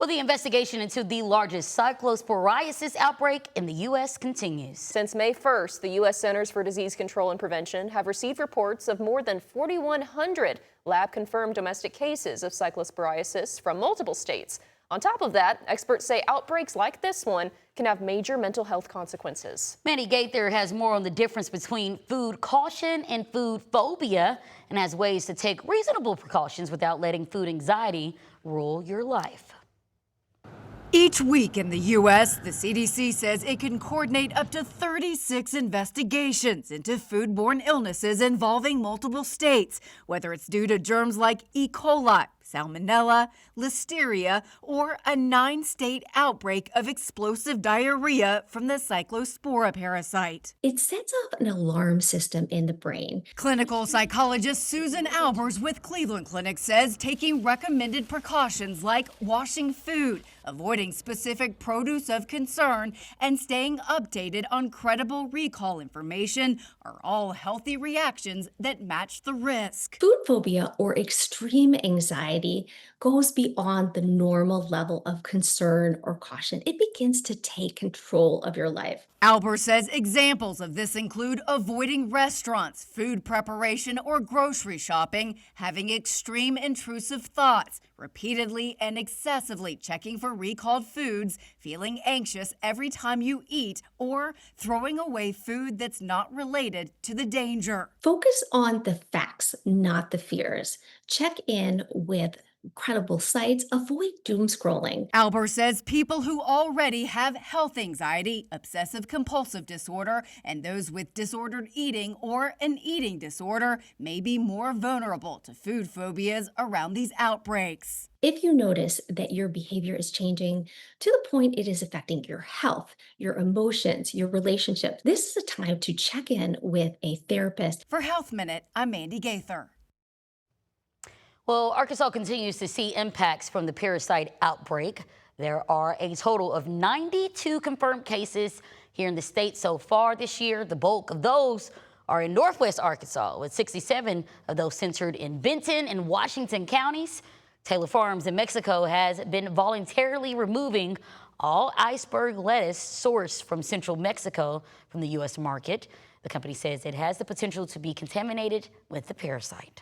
Well, the investigation into the largest cyclosporiasis outbreak in the U.S. continues. Since May 1st, the U.S. Centers for Disease Control and Prevention have received reports of more than 4,100 lab-confirmed domestic cases of cyclosporiasis from multiple states. On top of that, experts say outbreaks like this one can have major mental health consequences. Mandy Gaither has more on the difference between food caution and food phobia and has ways to take reasonable precautions without letting food anxiety rule your life. Each week in the U.S., the CDC says it can coordinate up to 36 investigations into foodborne illnesses involving multiple states, whether it's due to germs like E. coli, Salmonella, Listeria, or a 9-state outbreak of explosive diarrhea from the cyclospora parasite. It sets off an alarm system in the brain. Clinical psychologist Susan Albers with Cleveland Clinic says taking recommended precautions like washing food, avoiding specific produce of concern, and staying updated on credible recall information are all healthy reactions that match the risk. Food phobia or extreme anxiety goes beyond the normal level of concern or caution. It begins to take control of your life. Albers says examples of this include avoiding restaurants, food preparation, or grocery shopping, having extreme intrusive thoughts, repeatedly and excessively checking for recalled foods, feeling anxious every time you eat, or throwing away food that's not related to the danger. Focus on the facts, not the fears. Check in with credible sites. Avoid doom scrolling. Albers says people who already have health anxiety, obsessive compulsive disorder, and those with disordered eating or an eating disorder may be more vulnerable to food phobias around these outbreaks. If you notice that your behavior is changing to the point it is affecting your health, your emotions, your relationships, this is a time to check in with a therapist. For Health Minute, I'm Mandy Gaither. Well, Arkansas continues to see impacts from the parasite outbreak. There are a total of 92 confirmed cases here in the state so far this year. The bulk of those are in northwest Arkansas, with 67 of those centered in Benton and Washington counties. Taylor Farms in Mexico has been voluntarily removing all iceberg lettuce sourced from central Mexico from the U.S. market. The company says it has the potential to be contaminated with the parasite.